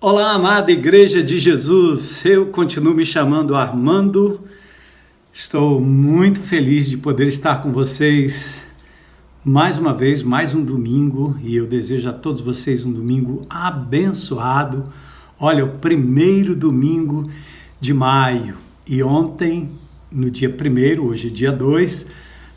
Olá, amada Igreja de Jesus, eu continuo me chamando Armando, estou muito feliz de poder estar com vocês mais uma vez, mais um domingo, e eu desejo a todos vocês um domingo abençoado. Olha, o primeiro domingo de maio, e ontem, no dia 1º, hoje é dia 2,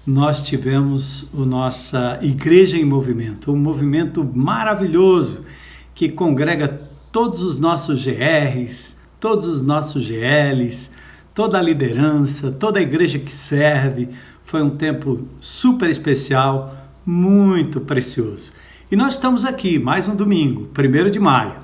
nós tivemos a nossa Igreja em Movimento, um movimento maravilhoso que congrega todos os nossos GRs, todos os nossos GLs, toda a liderança, toda a igreja que serve. Foi um tempo super especial, muito precioso. E nós estamos aqui, mais um domingo, 1º de maio.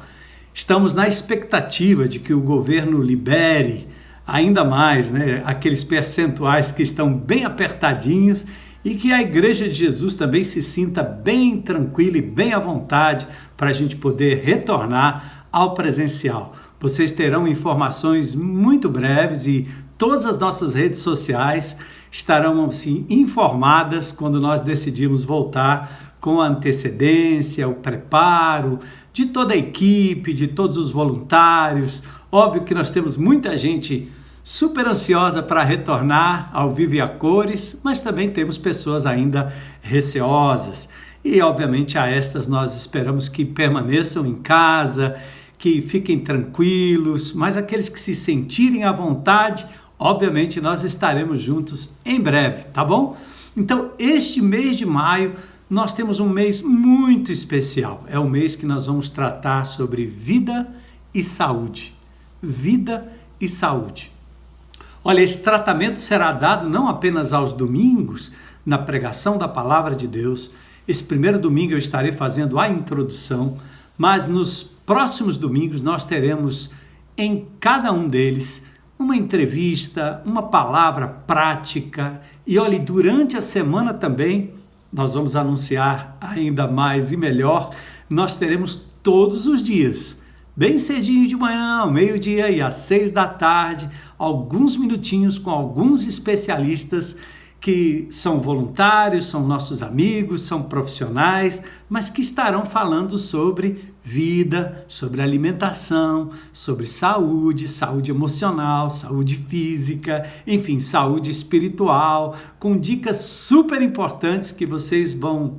Estamos na expectativa de que o governo libere ainda mais, aqueles percentuais que estão bem apertadinhos e que a Igreja de Jesus também se sinta bem tranquila e bem à vontade para a gente poder retornar ao presencial. Vocês terão informações muito breves e todas as nossas redes sociais estarão assim informadas quando nós decidirmos voltar, com a antecedência, o preparo de toda a equipe, de todos os voluntários. Óbvio que nós temos muita gente super ansiosa para retornar ao vivo e a cores, mas também temos pessoas ainda receosas. E, obviamente, a estas nós esperamos que permaneçam em casa, que fiquem tranquilos, mas aqueles que se sentirem à vontade, obviamente, nós estaremos juntos em breve, tá bom? Então, este mês de maio, nós temos um mês muito especial. É o mês que nós vamos tratar sobre vida e saúde. Vida e saúde. Olha, esse tratamento será dado não apenas aos domingos, na pregação da Palavra de Deus. Esse primeiro domingo eu estarei fazendo a introdução, mas nos próximos domingos nós teremos em cada um deles uma entrevista, uma palavra prática. E olhe, durante a semana também, nós vamos anunciar ainda mais e melhor, nós teremos todos os dias, bem cedinho de manhã, ao meio-dia e às 6 da tarde, alguns minutinhos com alguns especialistas que são voluntários, são nossos amigos, são profissionais, mas que estarão falando sobre vida, sobre alimentação, sobre saúde, saúde emocional, saúde física, enfim, saúde espiritual, com dicas super importantes que vocês vão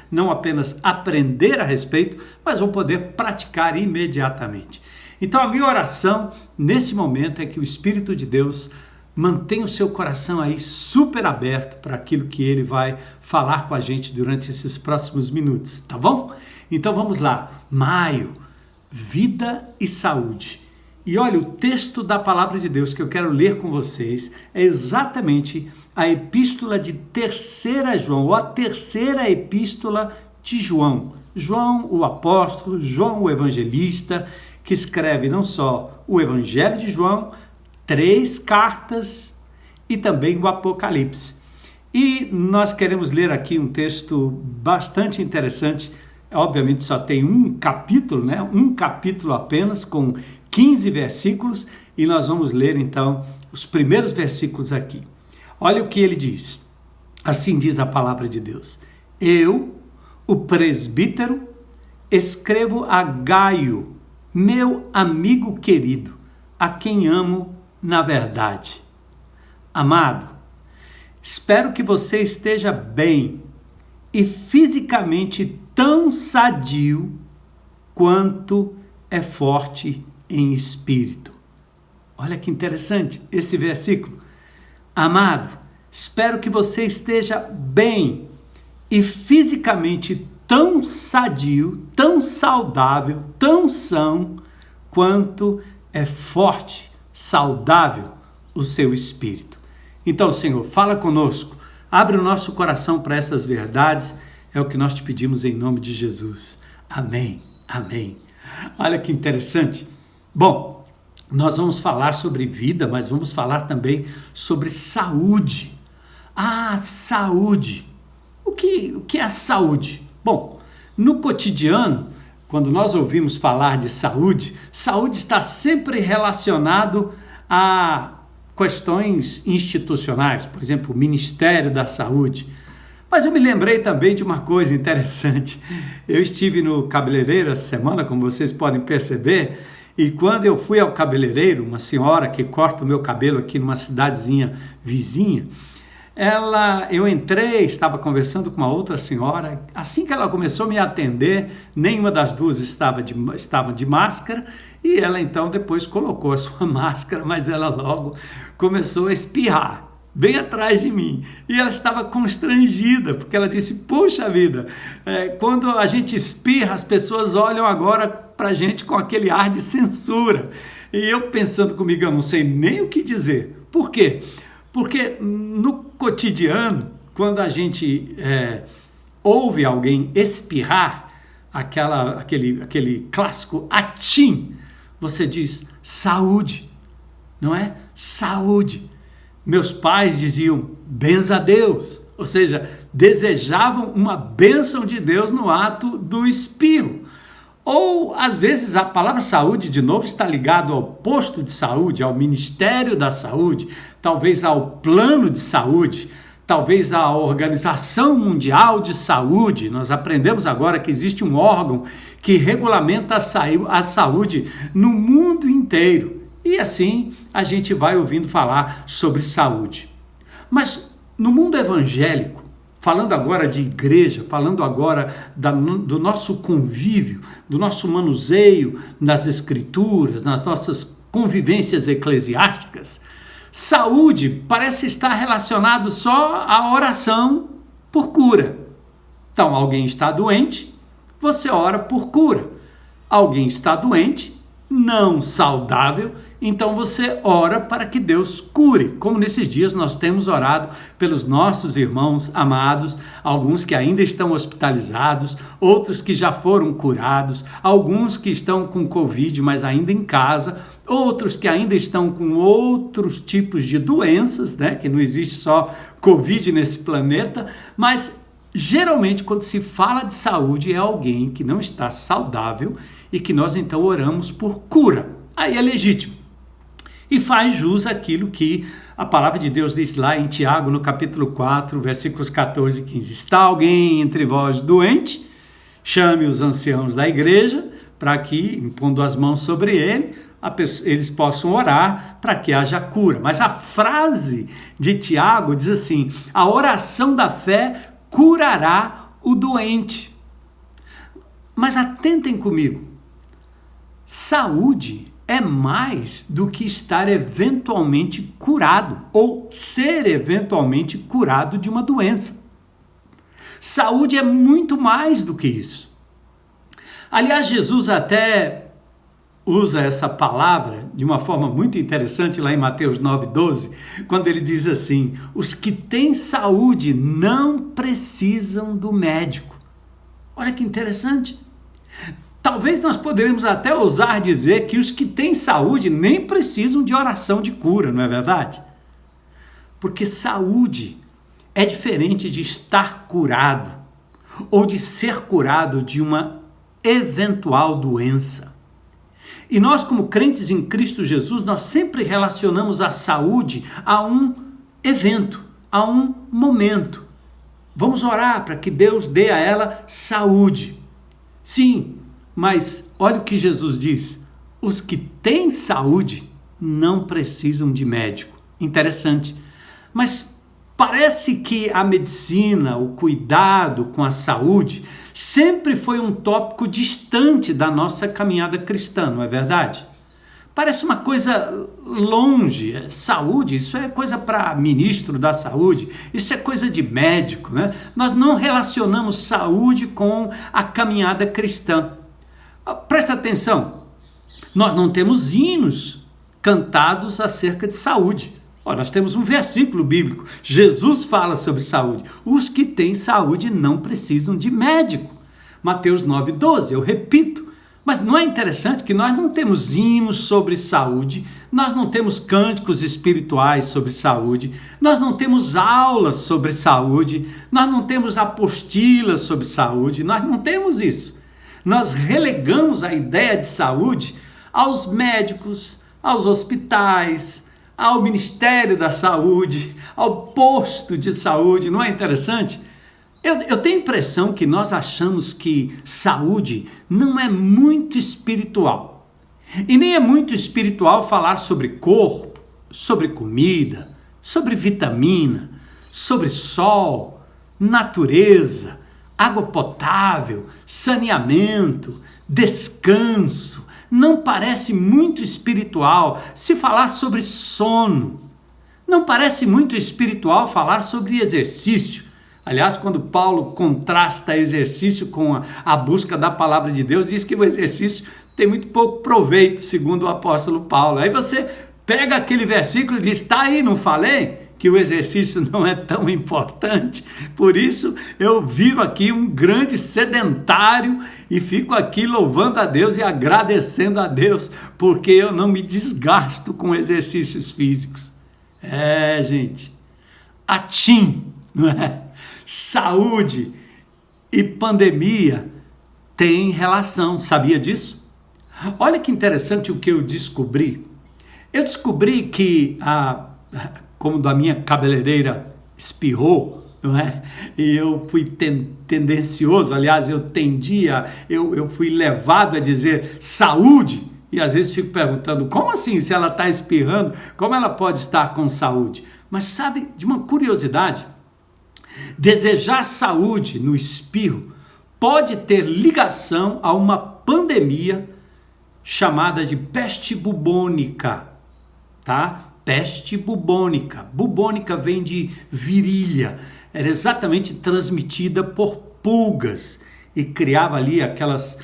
não apenas aprender a respeito, mas vão poder praticar imediatamente. Então, a minha oração nesse momento é que o Espírito de Deus mantenha o seu coração aí super aberto para aquilo que ele vai falar com a gente durante esses próximos minutos, tá bom? Então vamos lá. Maio, vida e saúde. E olha, o texto da Palavra de Deus que eu quero ler com vocês é exatamente a epístola de 3 João, ou a terceira epístola de João. João, o apóstolo, João, o evangelista, que escreve não só o Evangelho de João, 3 cartas e também o Apocalipse. E nós queremos ler aqui um texto bastante interessante. Obviamente só tem um capítulo, um capítulo apenas, com 15 versículos, e nós vamos ler então os primeiros versículos aqui. Olha o que ele diz. Assim diz a palavra de Deus. Eu, o presbítero, escrevo a Gaio, meu amigo querido, a quem amo na verdade. Amado, espero que você esteja bem e fisicamente tão sadio quanto é forte em espírito. Olha que interessante esse versículo. Amado, espero que você esteja bem e fisicamente tão sadio, tão saudável, tão são quanto é forte, saudável o seu espírito. Então, Senhor, fala conosco, abre o nosso coração para essas verdades, é o que nós te pedimos em nome de Jesus. Amém, amém. Olha que interessante. Bom, nós vamos falar sobre vida, mas vamos falar também sobre saúde. Ah, saúde. O que é a saúde? Bom, no cotidiano, quando nós ouvimos falar de saúde, saúde está sempre relacionado a questões institucionais, por exemplo, o Ministério da Saúde. Mas eu me lembrei também de uma coisa interessante. Eu estive no cabeleireiro essa semana, como vocês podem perceber, e quando eu fui ao cabeleireiro, uma senhora que corta o meu cabelo aqui numa cidadezinha vizinha, eu entrei, estava conversando com uma outra senhora. Assim que ela começou a me atender, nenhuma das duas estavam de máscara, e ela então depois colocou a sua máscara, mas ela logo começou a espirrar bem atrás de mim, e ela estava constrangida, porque ela disse: poxa vida, quando a gente espirra, as pessoas olham agora para a gente com aquele ar de censura. E eu pensando comigo, eu não sei nem o que dizer. Por quê? Porque no cotidiano, quando a gente ouve alguém espirrar, aquele clássico atim, você diz saúde, não é? Saúde. Meus pais diziam benza a Deus, ou seja, desejavam uma bênção de Deus no ato do espirro. Ou, às vezes, a palavra saúde, de novo, está ligado ao posto de saúde, ao Ministério da Saúde, talvez ao plano de saúde, talvez à Organização Mundial de Saúde. Nós aprendemos agora que existe um órgão que regulamenta a saúde no mundo inteiro. E assim a gente vai ouvindo falar sobre saúde. Mas no mundo evangélico, falando agora de igreja, falando agora do nosso convívio, do nosso manuseio nas escrituras, nas nossas convivências eclesiásticas, saúde parece estar relacionado só à oração por cura. Então, alguém está doente, você ora por cura. Alguém está doente, não saudável, então você ora para que Deus cure, como nesses dias nós temos orado pelos nossos irmãos amados, alguns que ainda estão hospitalizados, outros que já foram curados, alguns que estão com Covid, mas ainda em casa, outros que ainda estão com outros tipos de doenças, né? Que não existe só Covid nesse planeta, mas geralmente quando se fala de saúde é alguém que não está saudável e que nós então oramos por cura. Aí é legítimo. E faz jus àquilo que a palavra de Deus diz lá em Tiago, no capítulo 4, versículos 14 e 15. Está alguém entre vós doente? Chame os anciãos da igreja, para que, impondo as mãos sobre ele, eles possam orar para que haja cura. Mas a frase de Tiago diz assim: a oração da fé curará o doente. Mas atentem comigo, saúde é mais do que estar eventualmente curado ou ser eventualmente curado de uma doença. Saúde é muito mais do que isso. Aliás, Jesus até usa essa palavra de uma forma muito interessante lá em Mateus 9,12, quando ele diz assim: os que têm saúde não precisam do médico. Olha que interessante. Talvez nós poderemos até ousar dizer que os que têm saúde nem precisam de oração de cura, não é verdade? Porque saúde é diferente de estar curado ou de ser curado de uma eventual doença. E nós, como crentes em Cristo Jesus, nós sempre relacionamos a saúde a um evento, a um momento. Vamos orar para que Deus dê a ela saúde. Sim, mas olha o que Jesus diz: os que têm saúde não precisam de médico. Interessante. Mas parece que a medicina, o cuidado com a saúde, sempre foi um tópico distante da nossa caminhada cristã, não é verdade? Parece uma coisa longe. Saúde, isso é coisa para ministro da saúde, isso é coisa de médico, né? Nós não relacionamos saúde com a caminhada cristã. Presta atenção, nós não temos hinos cantados acerca de saúde. Nós temos um versículo bíblico, Jesus fala sobre saúde. Os que têm saúde não precisam de médico. Mateus 9,12, eu repito. Mas não é interessante que nós não temos hinos sobre saúde, nós não temos cânticos espirituais sobre saúde, nós não temos aulas sobre saúde, nós não temos apostilas sobre saúde, nós não temos isso. Nós relegamos a ideia de saúde aos médicos, aos hospitais, ao Ministério da Saúde, ao posto de saúde. Não é interessante? Eu tenho a impressão que nós achamos que saúde não é muito espiritual. E nem é muito espiritual falar sobre corpo, sobre comida, sobre vitamina, sobre sol, natureza, água potável, saneamento, descanso. Não parece muito espiritual se falar sobre sono. Não parece muito espiritual falar sobre exercício. Aliás, quando Paulo contrasta exercício com a busca da palavra de Deus, diz que o exercício tem muito pouco proveito, segundo o apóstolo Paulo. Aí você pega aquele versículo e diz, tá aí, não falei? Que o exercício não é tão importante, por isso eu viro aqui um grande sedentário e fico aqui louvando a Deus e agradecendo a Deus, porque eu não me desgasto com exercícios físicos. Gente, não é? Saúde e pandemia têm relação, sabia disso? Olha que interessante o que eu descobri. Eu descobri que como da minha cabeleireira espirrou, não é? E eu fui tendencioso, aliás, eu fui levado a dizer saúde, e às vezes fico perguntando, como assim, se ela está espirrando, como ela pode estar com saúde? Mas sabe, de uma curiosidade, desejar saúde no espirro pode ter ligação a uma pandemia chamada de peste bubônica, tá? Peste bubônica. Bubônica vem de virilha. Era exatamente transmitida por pulgas e criava ali aqueles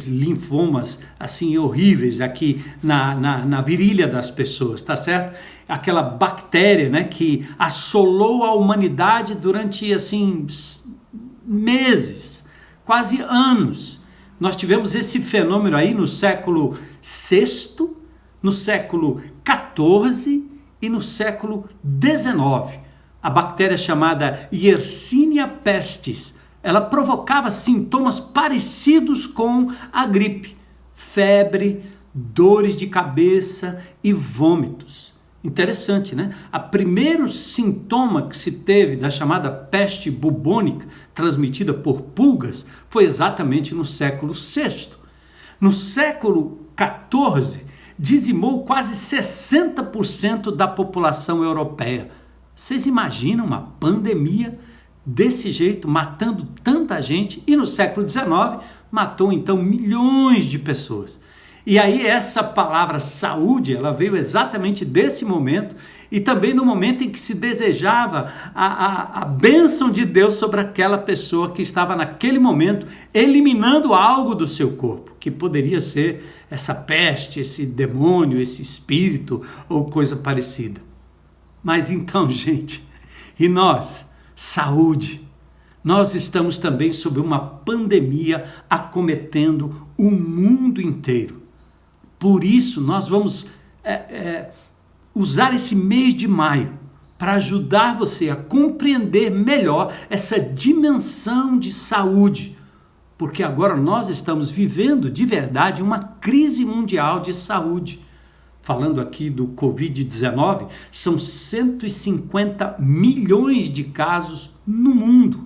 linfomas assim horríveis aqui na virilha das pessoas, tá certo? Aquela bactéria, né, que assolou a humanidade durante assim meses, quase anos. Nós tivemos esse fenômeno aí no século VI, no século XIV e no século XIX. A bactéria chamada Yersinia pestis, ela provocava sintomas parecidos com a gripe, febre, dores de cabeça e vômitos. Interessante, né? O primeiro sintoma que se teve da chamada peste bubônica, transmitida por pulgas, foi exatamente no século VI. No século XIV, dizimou quase 60% da população europeia. Vocês imaginam uma pandemia desse jeito, matando tanta gente? E no século XIX, matou então milhões de pessoas. E aí essa palavra saúde, ela veio exatamente desse momento e também no momento em que se desejava a bênção de Deus sobre aquela pessoa que estava naquele momento eliminando algo do seu corpo, que poderia ser essa peste, esse demônio, esse espírito ou coisa parecida. Mas então, gente, e nós, saúde, nós estamos também sob uma pandemia acometendo o mundo inteiro. Por isso, nós vamos usar esse mês de maio para ajudar você a compreender melhor essa dimensão de saúde, porque agora nós estamos vivendo de verdade uma crise mundial de saúde. Falando aqui do Covid-19, são 150 milhões de casos no mundo.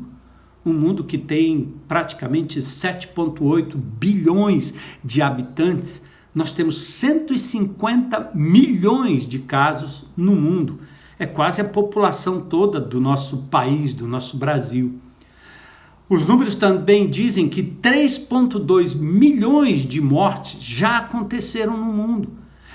Um mundo que tem praticamente 7,8 bilhões de habitantes. Nós temos 150 milhões de casos no mundo. É quase a população toda do nosso país, do nosso Brasil. Os números também dizem que 3,2 milhões de mortes já aconteceram no mundo.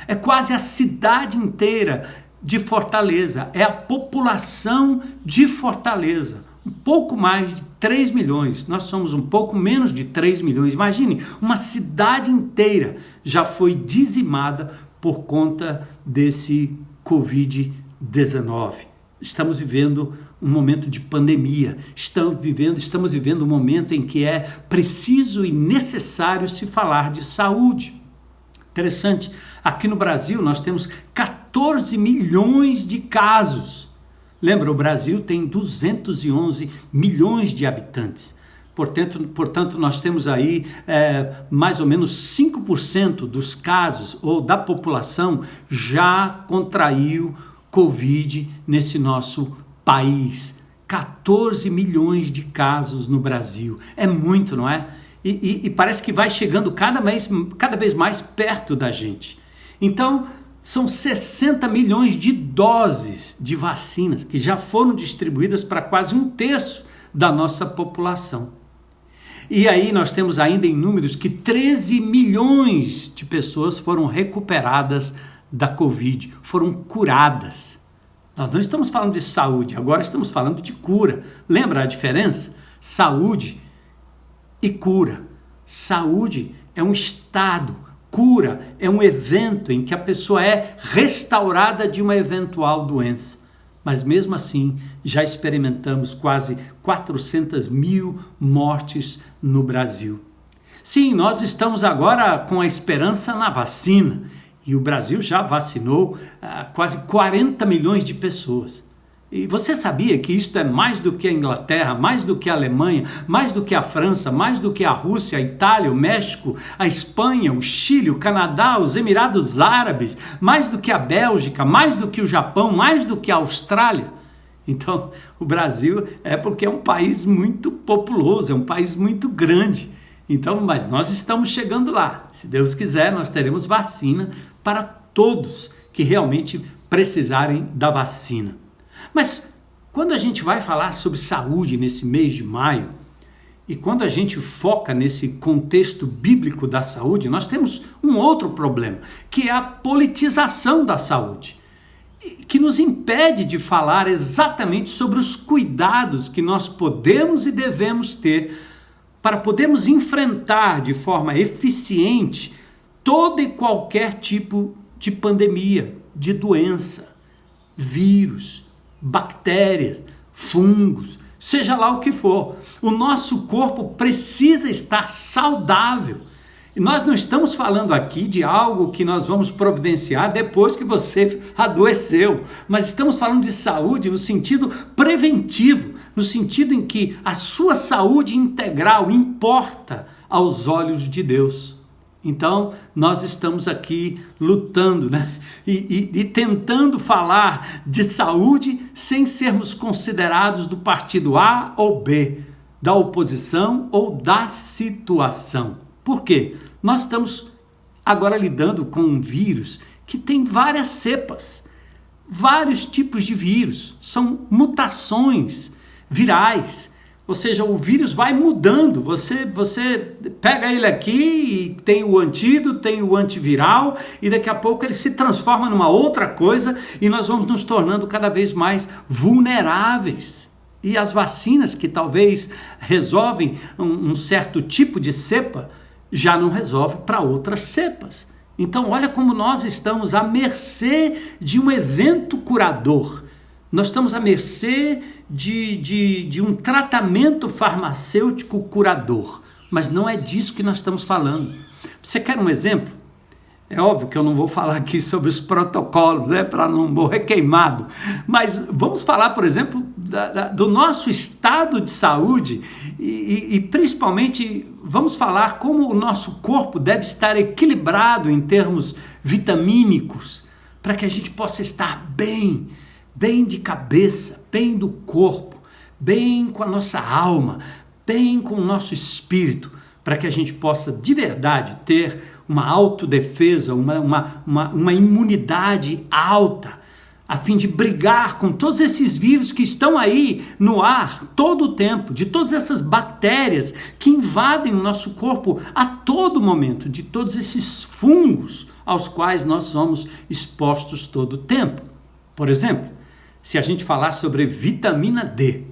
É quase a cidade inteira de Fortaleza. É a população de Fortaleza. Um pouco mais de 3 milhões. Nós somos um pouco menos de 3 milhões. Imagine, uma cidade inteira já foi dizimada por conta desse Covid-19. Estamos vivendo um momento de pandemia. Estamos vivendo um momento em que é preciso e necessário se falar de saúde. Interessante, aqui no Brasil nós temos 14 milhões de casos. Lembra, o Brasil tem 211 milhões de habitantes. Portanto, nós temos aí mais ou menos 5% dos casos ou da população já contraiu Covid nesse nosso país. 14 milhões de casos no Brasil. É muito, não é? E parece que vai chegando cada vez mais perto da gente. Então, são 60 milhões de doses de vacinas que já foram distribuídas para quase 1/3 da nossa população. E aí nós temos ainda em números que 13 milhões de pessoas foram recuperadas da Covid, foram curadas. Nós não estamos falando de saúde, agora estamos falando de cura. Lembra a diferença? Saúde e cura. Saúde é um estado, cura é um evento em que a pessoa é restaurada de uma eventual doença. Mas mesmo assim, já experimentamos quase 400 mil mortes no Brasil. Sim, nós estamos agora com a esperança na vacina. E o Brasil já vacinou quase 40 milhões de pessoas. E você sabia que isto é mais do que a Inglaterra, mais do que a Alemanha, mais do que a França, mais do que a Rússia, a Itália, o México, a Espanha, o Chile, o Canadá, os Emirados Árabes, mais do que a Bélgica, mais do que o Japão, mais do que a Austrália? Então, o Brasil é porque é um país muito populoso, é um país muito grande. Então, mas nós estamos chegando lá. Se Deus quiser, nós teremos vacina para todos que realmente precisarem da vacina. Mas quando a gente vai falar sobre saúde nesse mês de maio, e quando a gente foca nesse contexto bíblico da saúde, nós temos um outro problema, que é a politização da saúde, que nos impede de falar exatamente sobre os cuidados que nós podemos e devemos ter para podermos enfrentar de forma eficiente todo e qualquer tipo de pandemia, de doença, vírus, bactérias, fungos, seja lá o que for. O nosso corpo precisa estar saudável. E nós não estamos falando aqui de algo que nós vamos providenciar depois que você adoeceu, mas estamos falando de saúde no sentido preventivo, no sentido em que a sua saúde integral importa aos olhos de Deus. Então, nós estamos aqui lutando, né? E tentando falar de saúde sem sermos considerados do partido A ou B, da oposição ou da situação. Por quê? Nós estamos agora lidando com um vírus que tem várias cepas, vários tipos de vírus, são mutações virais. Ou seja, o vírus vai mudando, você pega ele aqui e tem o antídoto, tem o antiviral e daqui a pouco ele se transforma numa outra coisa e nós vamos nos tornando cada vez mais vulneráveis. E as vacinas que talvez resolvem um certo tipo de cepa, já não resolve para outras cepas. Então olha como nós estamos à mercê de um evento curador. Nós estamos à mercê de um tratamento farmacêutico curador, mas não é disso que nós estamos falando. Você quer um exemplo? É óbvio que eu não vou falar aqui sobre os protocolos, né, para não morrer queimado, mas vamos falar, por exemplo, do nosso estado de saúde e principalmente vamos falar como o nosso corpo deve estar equilibrado em termos vitamínicos para que a gente possa estar bem de cabeça, bem do corpo, bem com a nossa alma, bem com o nosso espírito, para que a gente possa de verdade ter uma autodefesa, uma imunidade alta, a fim de brigar com todos esses vírus que estão aí no ar todo o tempo, de todas essas bactérias que invadem o nosso corpo a todo momento, de todos esses fungos aos quais nós somos expostos todo o tempo. Por exemplo, se a gente falar sobre vitamina D.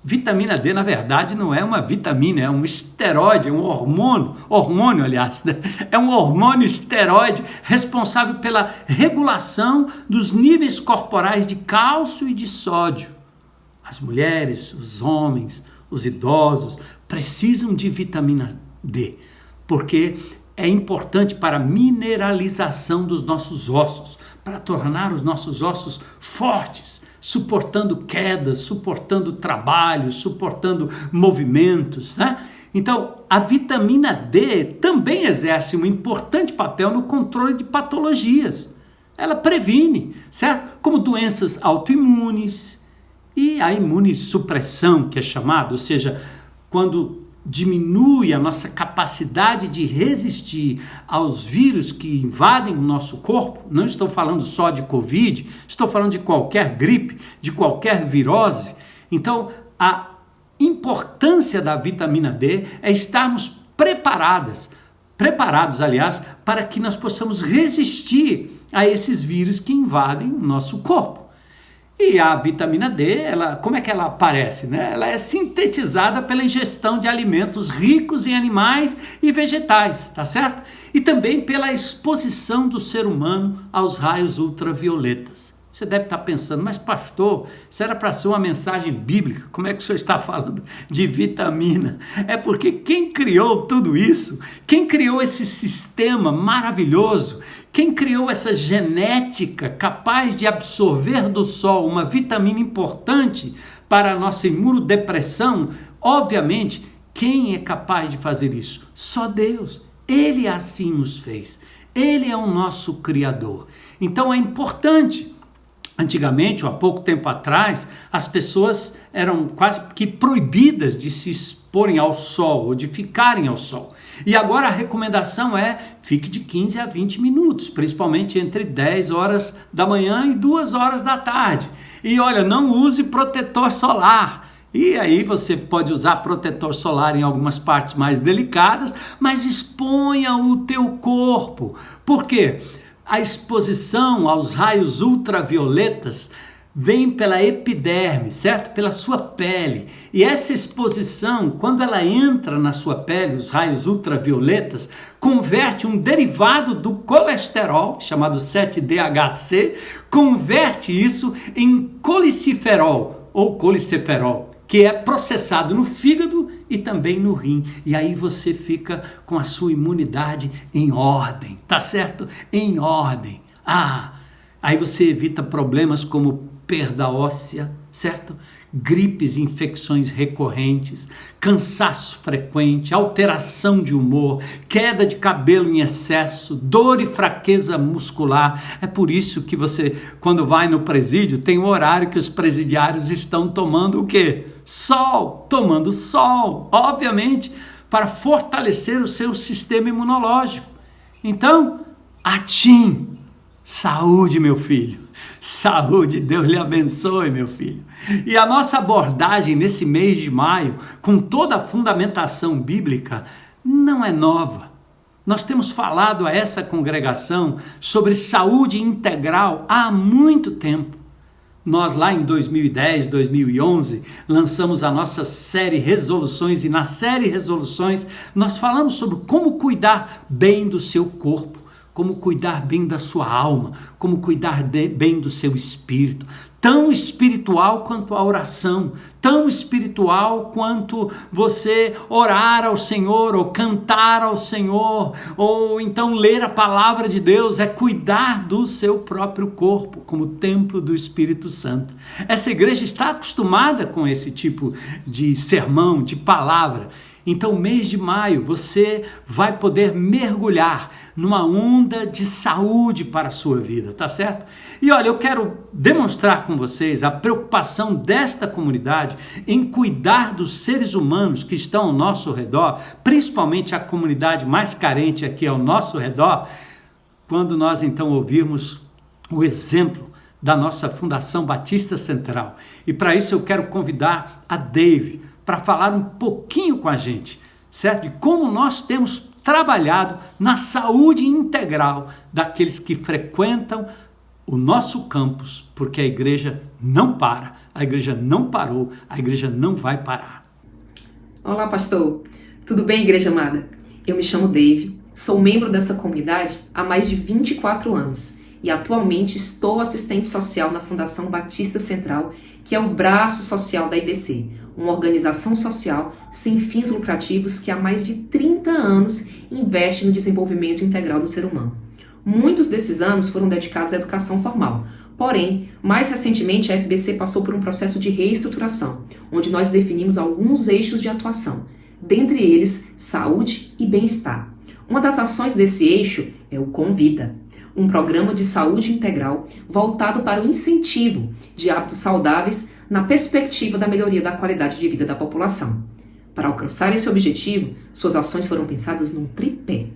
Vitamina D, na verdade, não é uma vitamina, é um esteroide, é um hormônio, aliás, né? É um hormônio esteroide responsável pela regulação dos níveis corporais de cálcio e de sódio. As mulheres, os homens, os idosos precisam de vitamina D, porque é importante para a mineralização dos nossos ossos, para tornar os nossos ossos fortes, suportando quedas, suportando trabalho, suportando movimentos, né? Então, a vitamina D também exerce um importante papel no controle de patologias. Ela previne, certo? Como doenças autoimunes E a imunossupressão, que é chamado, ou seja, quando diminui a nossa capacidade de resistir aos vírus que invadem o nosso corpo, não estou falando só de Covid, estou falando de qualquer gripe, de qualquer virose. Então, a importância da vitamina D é estarmos preparados, aliás, para que nós possamos resistir a esses vírus que invadem o nosso corpo. E a vitamina D, como é que ela aparece, né? Ela é sintetizada pela ingestão de alimentos ricos em animais e vegetais, tá certo? E também pela exposição do ser humano aos raios ultravioletas. Você deve estar pensando, mas pastor, isso era para ser uma mensagem bíblica, como é que o senhor está falando de vitamina? É porque quem criou tudo isso, quem criou esse sistema maravilhoso, quem criou essa genética capaz de absorver do sol uma vitamina importante para a nossa imunodepressão, obviamente, quem é capaz de fazer isso? Só Deus. Ele assim nos fez. Ele é o nosso Criador. Então é importante. Antigamente, ou há pouco tempo atrás, as pessoas eram quase que proibidas de se exporem ao sol ou de ficarem ao sol. E agora a recomendação é fique de 15 a 20 minutos, principalmente entre 10 horas da manhã e 2 horas da tarde. E olha, não use protetor solar. E aí você pode usar protetor solar em algumas partes mais delicadas, mas exponha o teu corpo. Por quê? A exposição aos raios ultravioletas vem pela epiderme, certo? Pela sua pele. E essa exposição, quando ela entra na sua pele, os raios ultravioletas, converte um derivado do colesterol, chamado 7-DHC, converte isso em colicesterol ou colicesterol, que é processado no fígado e também no rim. E aí você fica com a sua imunidade em ordem, tá certo? Em ordem. Aí você evita problemas como perda óssea, certo? Gripes, infecções recorrentes, cansaço frequente, alteração de humor, queda de cabelo em excesso, dor e fraqueza muscular. É por isso que você, quando vai no presídio, tem um horário que os presidiários estão tomando o quê? Sol, tomando sol, obviamente, para fortalecer o seu sistema imunológico. Então, atim, saúde, meu filho. Saúde, Deus lhe abençoe, meu filho. E a nossa abordagem nesse mês de maio, com toda a fundamentação bíblica, não é nova. Nós temos falado a essa congregação sobre saúde integral há muito tempo. Nós lá em 2010, 2011, lançamos a nossa série Resoluções e na série Resoluções nós falamos sobre como cuidar bem do seu corpo, como cuidar bem da sua alma, como cuidar bem do seu espírito, tão espiritual quanto a oração, tão espiritual quanto você orar ao Senhor, ou cantar ao Senhor, ou então ler a palavra de Deus, é cuidar do seu próprio corpo, como templo do Espírito Santo. Essa igreja está acostumada com esse tipo de sermão, de palavra. Então, mês de maio, você vai poder mergulhar numa onda de saúde para a sua vida, tá certo? E olha, eu quero demonstrar com vocês a preocupação desta comunidade em cuidar dos seres humanos que estão ao nosso redor, principalmente a comunidade mais carente aqui ao nosso redor, quando nós então ouvirmos o exemplo da nossa Fundação Batista Central. E para isso eu quero convidar a Dave para falar um pouquinho com a gente, certo? De como nós temos trabalhado na saúde integral daqueles que frequentam o nosso campus, porque a igreja não para, a igreja não parou, a igreja não vai parar. Olá, pastor. Tudo bem, igreja amada? Eu me chamo Dave, sou membro dessa comunidade há mais de 24 anos e atualmente estou assistente social na Fundação Batista Central, que é o braço social da IBC, uma organização social sem fins lucrativos que há mais de 30 anos investe no desenvolvimento integral do ser humano. Muitos desses anos foram dedicados à educação formal. Porém, mais recentemente a FBC passou por um processo de reestruturação, onde nós definimos alguns eixos de atuação, dentre eles saúde e bem-estar. Uma das ações desse eixo é o Convida. um programa de saúde integral voltado para o incentivo de hábitos saudáveis na perspectiva da melhoria da qualidade de vida da população. Para alcançar esse objetivo, suas ações foram pensadas num tripé: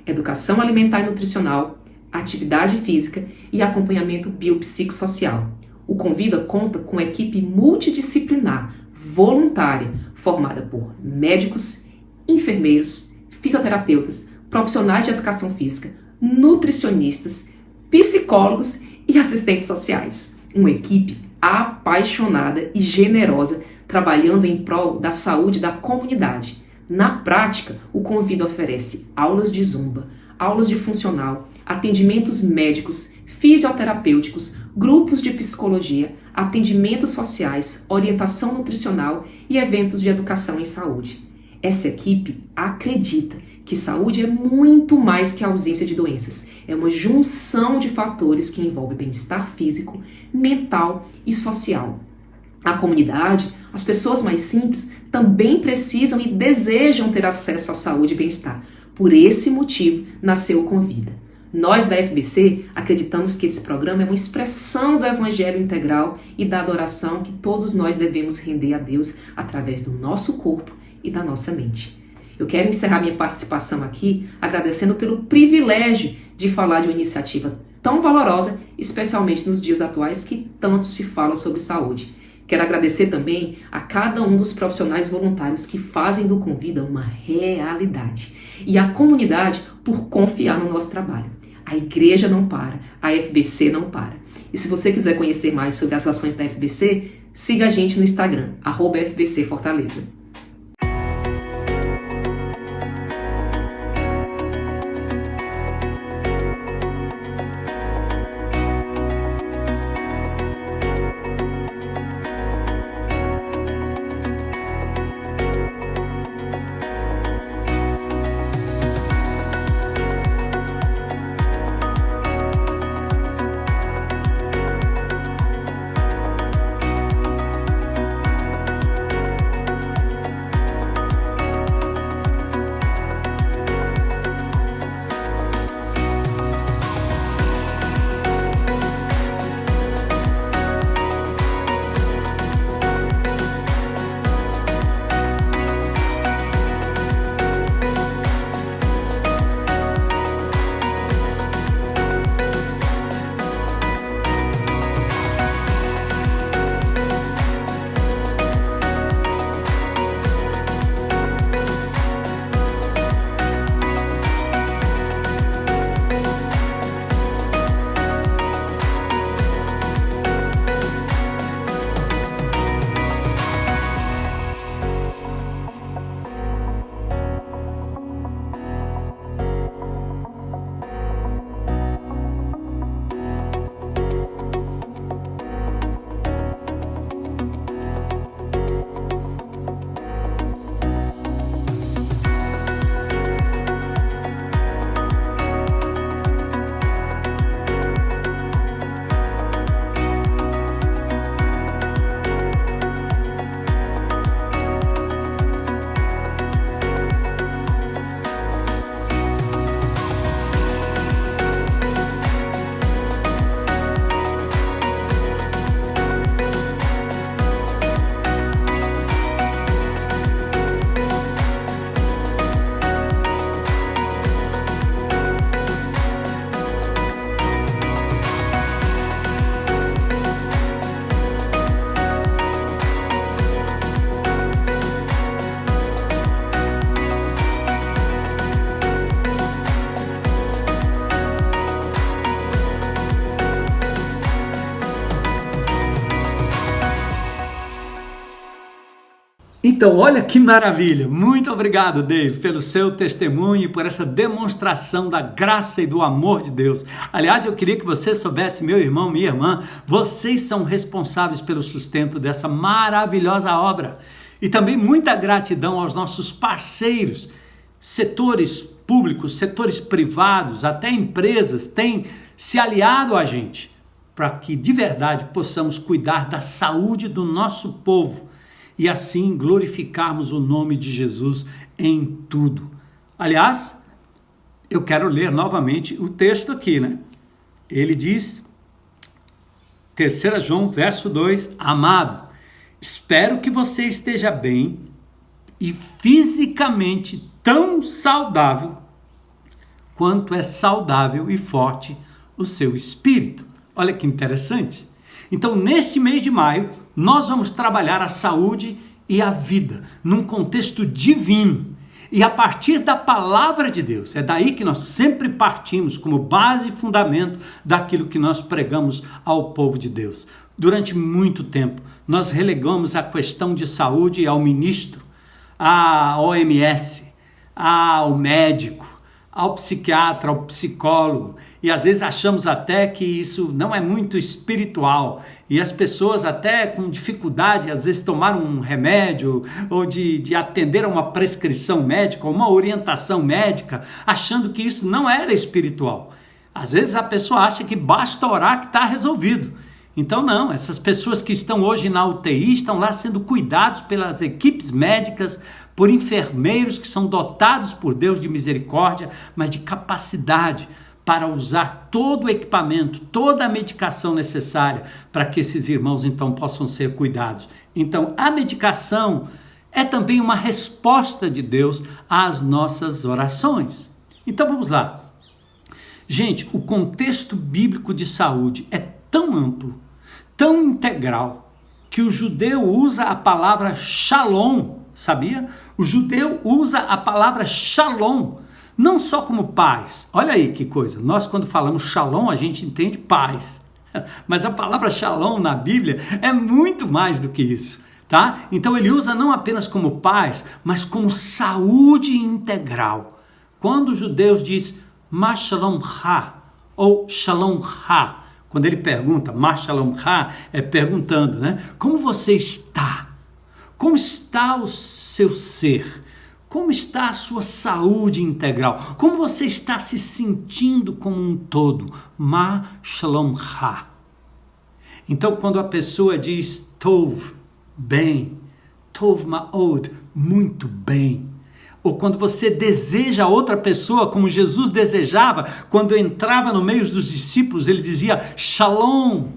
educação alimentar e nutricional, atividade física e acompanhamento biopsicossocial. O Convida conta com equipe multidisciplinar, voluntária, formada por médicos, enfermeiros, fisioterapeutas, profissionais de educação física, nutricionistas, psicólogos e assistentes sociais. Uma equipe apaixonada e generosa, trabalhando em prol da saúde da comunidade. Na prática, o Convida oferece aulas de zumba, aulas de funcional, atendimentos médicos, fisioterapêuticos, grupos de psicologia, atendimentos sociais, orientação nutricional e eventos de educação em saúde. Essa equipe acredita que saúde é muito mais que a ausência de doenças. É uma junção de fatores que envolve bem-estar físico, mental e social. A comunidade, as pessoas mais simples, também precisam e desejam ter acesso à saúde e bem-estar. Por esse motivo, nasceu o Convida. Nós da FBC acreditamos que esse programa é uma expressão do Evangelho integral e da adoração que todos nós devemos render a Deus através do nosso corpo e da nossa mente. Eu quero encerrar minha participação aqui agradecendo pelo privilégio de falar de uma iniciativa tão valorosa, especialmente nos dias atuais que tanto se fala sobre saúde. Quero agradecer também a cada um dos profissionais voluntários que fazem do Convida uma realidade e a comunidade por confiar no nosso trabalho. A igreja não para, a FBC não para. E se você quiser conhecer mais sobre as ações da FBC, siga a gente no Instagram, @FBC Fortaleza. Então, olha que maravilha! Muito obrigado, Dave, pelo seu testemunho e por essa demonstração da graça e do amor de Deus. Aliás, eu queria que você soubesse, meu irmão, minha irmã, vocês são responsáveis pelo sustento dessa maravilhosa obra. E também muita gratidão aos nossos parceiros, setores públicos, setores privados, até empresas têm se aliado a gente para que de verdade possamos cuidar da saúde do nosso povo e assim glorificarmos o nome de Jesus em tudo. Aliás, eu quero ler novamente o texto aqui, né? Ele diz, 3 João, verso 2, amado, espero que você esteja bem e fisicamente tão saudável quanto é saudável e forte o seu espírito. Olha que interessante. Então, neste mês de maio, nós vamos trabalhar a saúde e a vida num contexto divino. E a partir da palavra de Deus, é daí que nós sempre partimos como base e fundamento daquilo que nós pregamos ao povo de Deus. Durante muito tempo, nós relegamos a questão de saúde ao ministro, à OMS, ao médico, ao psiquiatra, ao psicólogo, e às vezes achamos até que isso não é muito espiritual, e as pessoas até com dificuldade, às vezes tomaram um remédio, ou de atender a uma prescrição médica, ou uma orientação médica, achando que isso não era espiritual. Às vezes a pessoa acha que basta orar que está resolvido. Então não, essas pessoas que estão hoje na UTI estão lá sendo cuidados pelas equipes médicas, por enfermeiros que são dotados por Deus de misericórdia, mas de capacidade para usar todo o equipamento, toda a medicação necessária para que esses irmãos então possam ser cuidados. Então a medicação é também uma resposta de Deus às nossas orações. Então vamos lá. Gente, o contexto bíblico de saúde é tão amplo, tão integral, que o judeu usa a palavra shalom, sabia? O judeu usa a palavra shalom, não só como paz. Olha aí que coisa, nós quando falamos shalom, a gente entende paz, mas a palavra shalom na Bíblia é muito mais do que isso, tá? Então ele usa não apenas como paz, mas como saúde integral. Quando os judeus dizem ma shalom ha, ou shalom ha, quando ele pergunta, ma shalom ha, é perguntando, né? Como você está? Como está o seu ser? Como está a sua saúde integral? Como você está se sentindo como um todo? Ma shalom ha. Então, quando a pessoa diz tov, bem, tov ma'od, muito bem, ou quando você deseja outra pessoa como Jesus desejava, quando entrava no meio dos discípulos, ele dizia shalom.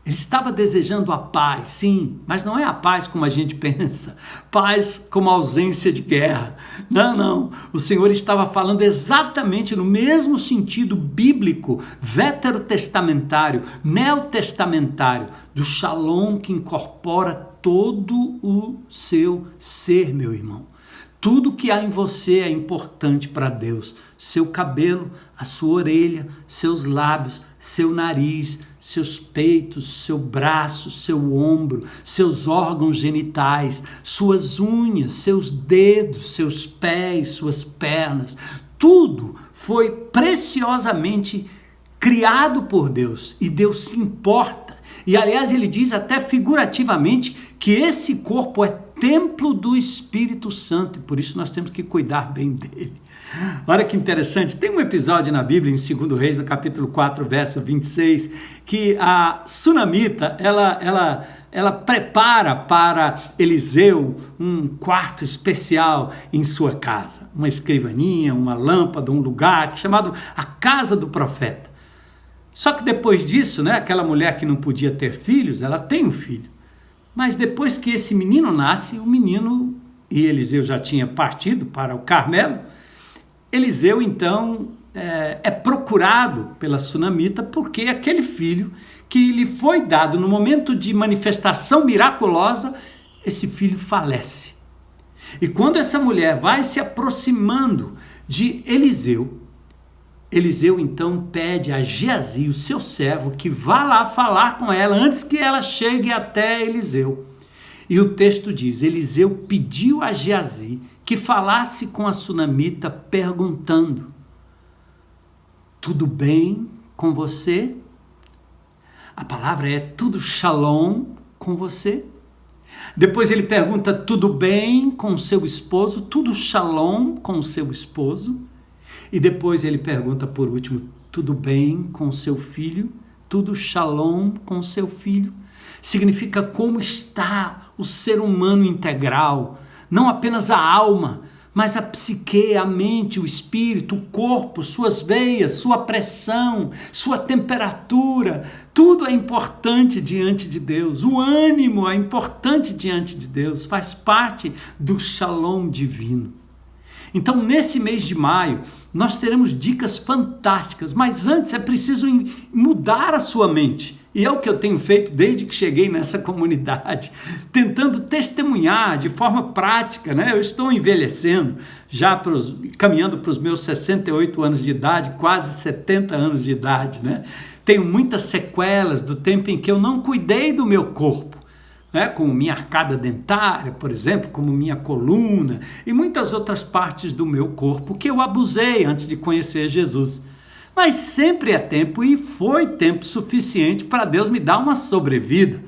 Ele estava desejando a paz, sim, mas não é a paz como a gente pensa, paz como ausência de guerra. Não. O Senhor estava falando exatamente no mesmo sentido bíblico, veterotestamentário, neotestamentário, do shalom que incorpora todo o seu ser, meu irmão. Tudo que há em você é importante para Deus. Seu cabelo, a sua orelha, seus lábios, seu nariz, seus peitos, seu braço, seu ombro, seus órgãos genitais, suas unhas, seus dedos, seus pés, suas pernas. Tudo foi preciosamente criado por Deus e Deus se importa. E aliás ele diz até figurativamente que esse corpo é templo do Espírito Santo e por isso nós temos que cuidar bem dele. Olha que interessante, tem um episódio na Bíblia, em 2 Reis, no capítulo 4, verso 26, que a sunamita, ela prepara para Eliseu um quarto especial em sua casa, uma escrivaninha, uma lâmpada, um lugar chamado a casa do profeta. Só que depois disso, né, aquela mulher que não podia ter filhos, ela tem um filho. Mas depois que esse menino nasce, o menino, e Eliseu já tinha partido para o Carmelo, Eliseu então é procurado pela sunamita porque aquele filho que lhe foi dado no momento de manifestação miraculosa, esse filho falece. E quando essa mulher vai se aproximando de Eliseu, Eliseu então pede a Geazi, o seu servo, que vá lá falar com ela antes que ela chegue até Eliseu. E o texto diz, Eliseu pediu a Geazi que falasse com a sunamita perguntando, tudo bem com você? A palavra é tudo shalom com você? Depois ele pergunta, tudo bem com o seu esposo? Tudo shalom com o seu esposo? E depois ele pergunta por último, tudo bem com o seu filho? Tudo shalom com o seu filho? Significa como está o ser humano integral, não apenas a alma, mas a psique, a mente, o espírito, o corpo, suas veias, sua pressão, sua temperatura, tudo é importante diante de Deus. O ânimo é importante diante de Deus, faz parte do Shalom divino. Então, nesse mês de maio, nós teremos dicas fantásticas, mas antes é preciso mudar a sua mente. E é o que eu tenho feito desde que cheguei nessa comunidade, tentando testemunhar de forma prática, né? Eu estou envelhecendo, caminhando para os meus 68 anos de idade, quase 70 anos de idade, né? Tenho muitas sequelas do tempo em que eu não cuidei do meu corpo, né? Como minha arcada dentária, por exemplo, como minha coluna e muitas outras partes do meu corpo que eu abusei antes de conhecer Jesus. Mas sempre é tempo e foi tempo suficiente para Deus me dar uma sobrevida.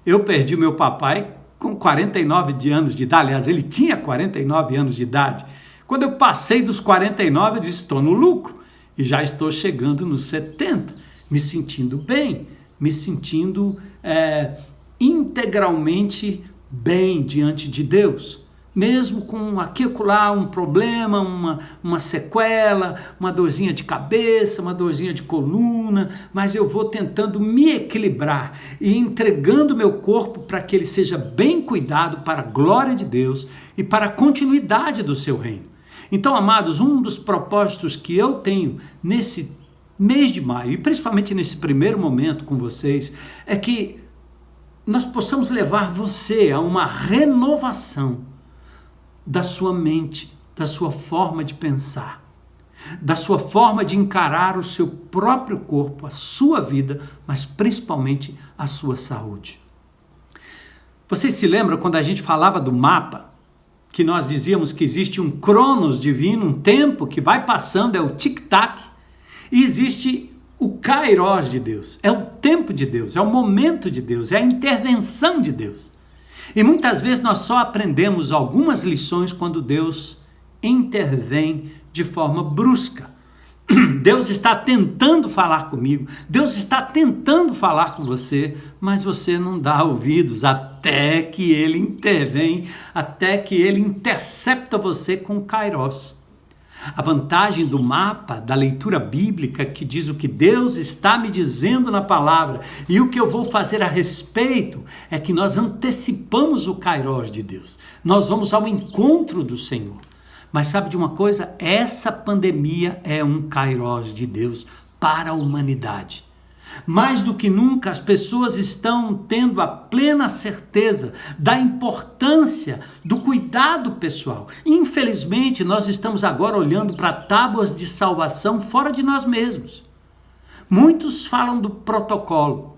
Eu perdi meu papai com 49 anos de idade, aliás, ele tinha 49 anos de idade. Quando eu passei dos 49, eu disse, estou no lucro e já estou chegando nos 70, me sentindo bem, me sentindo integralmente bem diante de Deus. Mesmo com aqui e acolá um problema, uma sequela, uma dorzinha de cabeça, uma dorzinha de coluna, mas eu vou tentando me equilibrar e entregando meu corpo para que ele seja bem cuidado para a glória de Deus e para a continuidade do seu reino. Então, amados, um dos propósitos que eu tenho nesse mês de maio, e principalmente nesse primeiro momento com vocês, é que nós possamos levar você a uma renovação da sua mente, da sua forma de pensar, da sua forma de encarar o seu próprio corpo, a sua vida, mas principalmente a sua saúde. Vocês se lembram quando a gente falava do mapa, que nós dizíamos que existe um cronos divino, um tempo que vai passando, é o tic-tac, e existe o kairos de Deus, é o tempo de Deus, é o momento de Deus, é a intervenção de Deus. E muitas vezes nós só aprendemos algumas lições quando Deus intervém de forma brusca. Deus está tentando falar comigo, Deus está tentando falar com você, mas você não dá ouvidos até que Ele intervém, até que Ele intercepta você com o kairos. A vantagem do mapa, da leitura bíblica, que diz o que Deus está me dizendo na palavra e o que eu vou fazer a respeito, é que nós antecipamos o kairos de Deus. Nós vamos ao encontro do Senhor. Mas sabe de uma coisa? Essa pandemia é um kairos de Deus para a humanidade. Mais do que nunca, as pessoas estão tendo a plena certeza da importância do cuidado pessoal. Infelizmente, nós estamos agora olhando para tábuas de salvação fora de nós mesmos. Muitos falam do protocolo,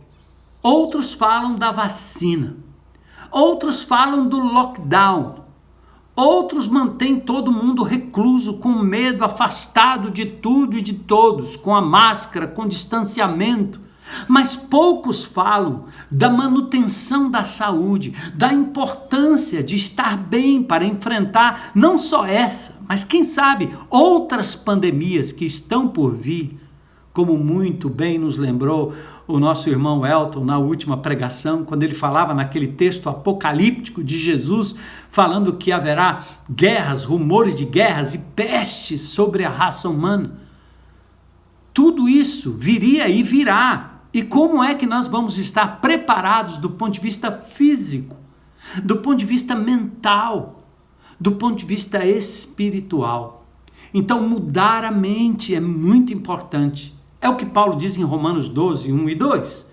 outros falam da vacina, outros falam do lockdown, outros mantêm todo mundo recluso, com medo, afastado de tudo e de todos, com a máscara, com distanciamento. Mas poucos falam da manutenção da saúde, da importância de estar bem para enfrentar não só essa, mas quem sabe outras pandemias que estão por vir, como muito bem nos lembrou o nosso irmão Elton na última pregação, quando ele falava naquele texto apocalíptico de Jesus, falando que haverá guerras, rumores de guerras e pestes sobre a raça humana. Tudo isso viria e virá. E como é que nós vamos estar preparados do ponto de vista físico, do ponto de vista mental, do ponto de vista espiritual? Então, mudar a mente é muito importante. É o que Paulo diz em Romanos 12, 1 e 2.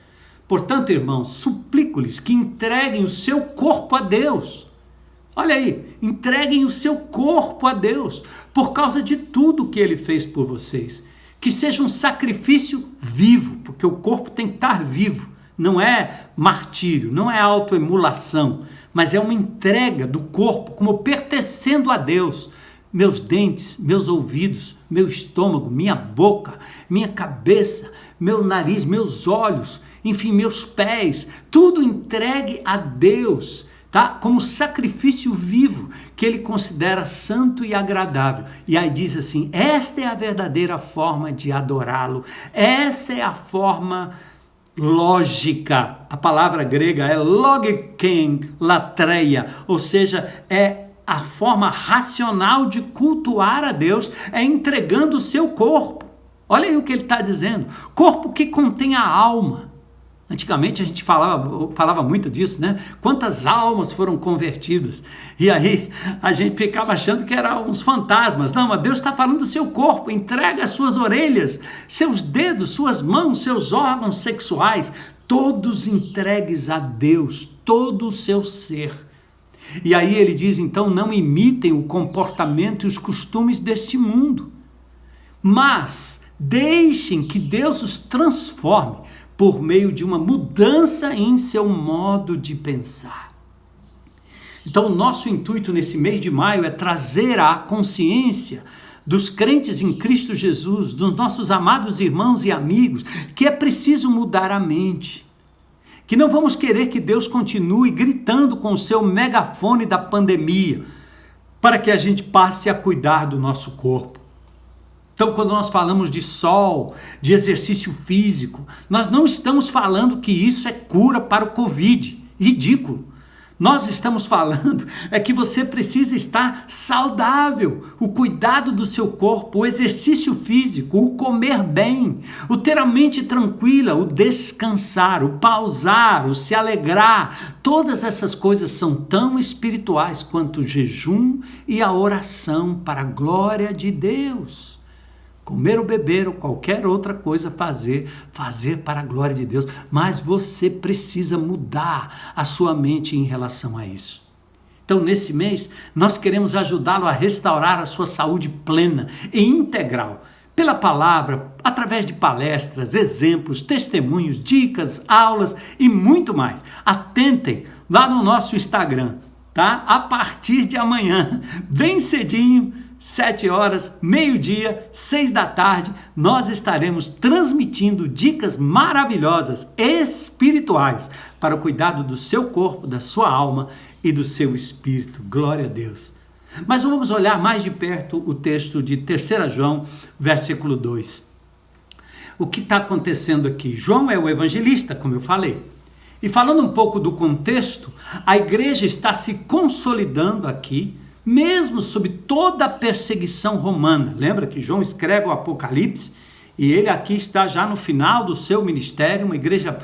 Portanto, irmãos, suplico-lhes que entreguem o seu corpo a Deus. Olha aí, entreguem o seu corpo a Deus, por causa de tudo que Ele fez por vocês. Que seja um sacrifício vivo, porque o corpo tem que estar vivo. Não é martírio, não é autoemulação, mas é uma entrega do corpo como pertencendo a Deus. Meus dentes, meus ouvidos, meu estômago, minha boca, minha cabeça, meu nariz, meus olhos, enfim, meus pés, tudo entregue a Deus, tá? Como sacrifício vivo, que Ele considera santo e agradável. E aí diz assim, esta é a verdadeira forma de adorá-lo, essa é a forma lógica. A palavra grega é logiken latreia, ou seja, é a forma racional de cultuar a Deus é entregando o seu corpo. Olha aí o que ele está dizendo. Corpo que contém a alma. Antigamente a gente falava muito disso, né? Quantas almas foram convertidas? E aí a gente ficava achando que eram uns fantasmas. Não, mas Deus está falando do seu corpo. Entrega as suas orelhas, seus dedos, suas mãos, seus órgãos sexuais, todos entregues a Deus, todo o seu ser. E aí ele diz, então, não imitem o comportamento e os costumes deste mundo, mas deixem que Deus os transforme por meio de uma mudança em seu modo de pensar. Então, o nosso intuito nesse mês de maio é trazer à consciência dos crentes em Cristo Jesus, dos nossos amados irmãos e amigos, que é preciso mudar a mente. Que não vamos querer que Deus continue gritando com o seu megafone da pandemia, para que a gente passe a cuidar do nosso corpo. Então, quando nós falamos de sol, de exercício físico, nós não estamos falando que isso é cura para o Covid. Ridículo. Nós estamos falando é que você precisa estar saudável. O cuidado do seu corpo, o exercício físico, o comer bem, o ter a mente tranquila, o descansar, o pausar, o se alegrar. Todas essas coisas são tão espirituais quanto o jejum e a oração para a glória de Deus. Comer ou beber ou qualquer outra coisa fazer para a glória de Deus. Mas você precisa mudar a sua mente em relação a isso. Então, nesse mês, nós queremos ajudá-lo a restaurar a sua saúde plena e integral. Pela palavra, através de palestras, exemplos, testemunhos, dicas, aulas e muito mais. Atentem lá no nosso Instagram, tá? A partir de amanhã, bem cedinho, 7 horas, meio-dia, 6 da tarde, nós estaremos transmitindo dicas maravilhosas, espirituais, para o cuidado do seu corpo, da sua alma e do seu espírito. Glória a Deus. Mas vamos olhar mais de perto o texto de 3 João, versículo 2. O que está acontecendo aqui? João é o evangelista, como eu falei. E falando um pouco do contexto, a igreja está se consolidando aqui, mesmo sob toda a perseguição romana. Lembra que João escreve o Apocalipse e ele aqui está já no final do seu ministério, uma igreja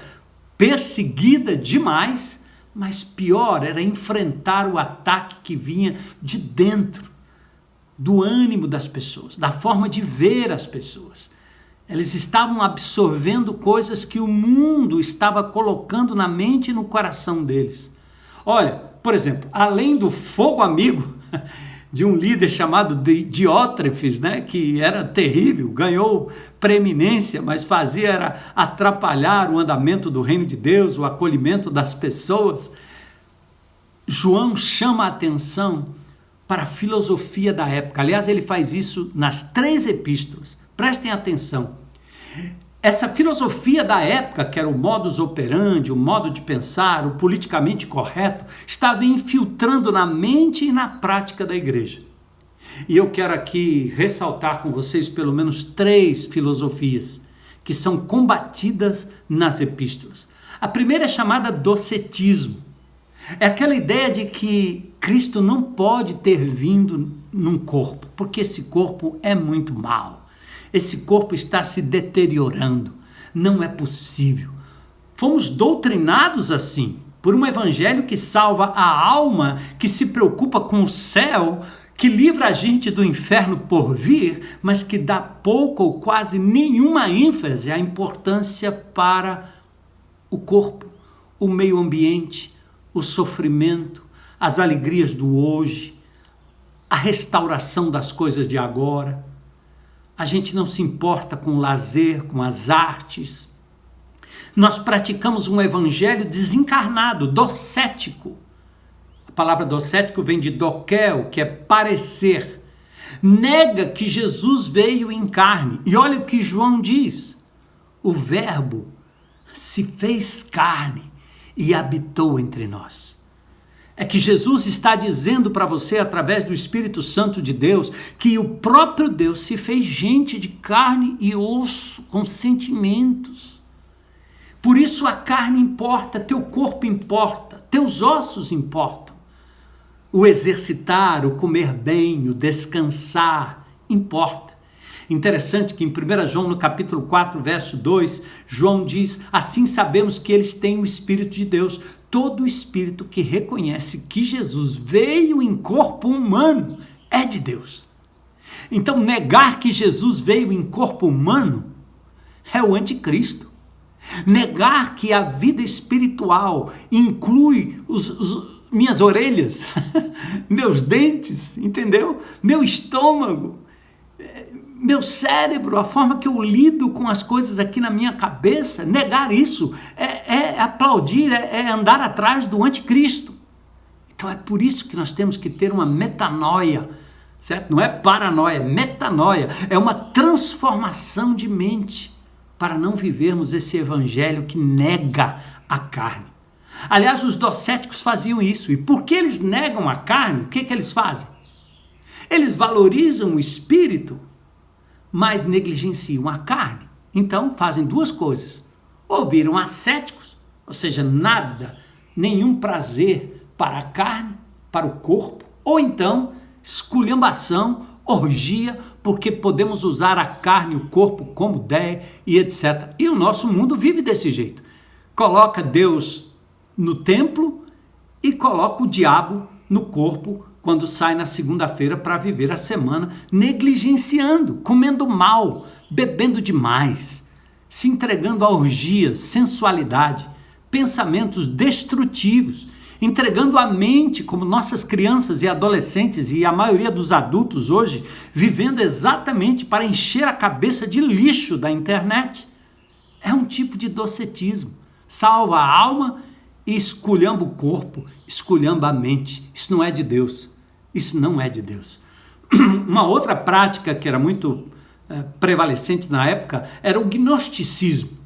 perseguida demais, mas pior era enfrentar o ataque que vinha de dentro, do ânimo das pessoas, da forma de ver as pessoas. Eles estavam absorvendo coisas que o mundo estava colocando na mente e no coração deles. Olha, por exemplo, além do fogo amigo de um líder chamado Diótrefes, né, que era terrível, ganhou preeminência, mas fazia era atrapalhar o andamento do reino de Deus, o acolhimento das pessoas. João chama a atenção para a filosofia da época. Aliás, ele faz isso nas 3 epístolas. Prestem atenção. Essa filosofia da época, que era o modus operandi, o modo de pensar, o politicamente correto, estava infiltrando na mente e na prática da igreja. E eu quero aqui ressaltar com vocês pelo menos 3 filosofias que são combatidas nas epístolas. A primeira é chamada docetismo. É aquela ideia de que Cristo não pode ter vindo num corpo, porque esse corpo é muito mau. Esse corpo está se deteriorando. Não é possível. Fomos doutrinados assim, por um evangelho que salva a alma, que se preocupa com o céu, que livra a gente do inferno por vir, mas que dá pouco ou quase nenhuma ênfase à importância para o corpo, o meio ambiente, o sofrimento, as alegrias do hoje, a restauração das coisas de agora. A gente não se importa com o lazer, com as artes. Nós praticamos um evangelho desencarnado, docético. A palavra docético vem de doquel, que é parecer. Nega que Jesus veio em carne. E olha o que João diz. O verbo se fez carne e habitou entre nós. É que Jesus está dizendo para você, através do Espírito Santo de Deus, que o próprio Deus se fez gente de carne e osso, com sentimentos. Por isso a carne importa, teu corpo importa, teus ossos importam. O exercitar, o comer bem, o descansar, importa. Interessante que em 1 João, no capítulo 4, verso 2, João diz: assim sabemos que eles têm o Espírito de Deus. Todo espírito que reconhece que Jesus veio em corpo humano é de Deus. Então, negar que Jesus veio em corpo humano é o anticristo. Negar que a vida espiritual inclui minhas orelhas, meus dentes, entendeu? Meu estômago, meu cérebro, a forma que eu lido com as coisas aqui na minha cabeça, negar isso é aplaudir, é andar atrás do anticristo. Então é por isso que nós temos que ter uma metanoia, certo? Não é paranoia, é metanoia, é uma transformação de mente para não vivermos esse evangelho que nega a carne. Aliás, os docéticos faziam isso. E porque eles negam a carne, o que eles fazem? Eles valorizam o espírito, mas negligenciam a carne. Então, fazem duas coisas. Ou viram ascéticos, ou seja, nada, nenhum prazer para a carne, para o corpo. Ou então, esculhambação, orgia, porque podemos usar a carne e o corpo como der e etc. E o nosso mundo vive desse jeito. Coloca Deus no templo e coloca o diabo no corpo quando sai na segunda-feira para viver a semana, negligenciando, comendo mal, bebendo demais, se entregando a orgias, sensualidade, pensamentos destrutivos, entregando a mente, como nossas crianças e adolescentes e a maioria dos adultos hoje, vivendo exatamente para encher a cabeça de lixo da internet. É um tipo de docetismo. Salva a alma e esculhamba o corpo, esculhamba a mente. Isso não é de Deus. Isso não é de Deus. Uma outra prática que era muito prevalecente na época era o gnosticismo.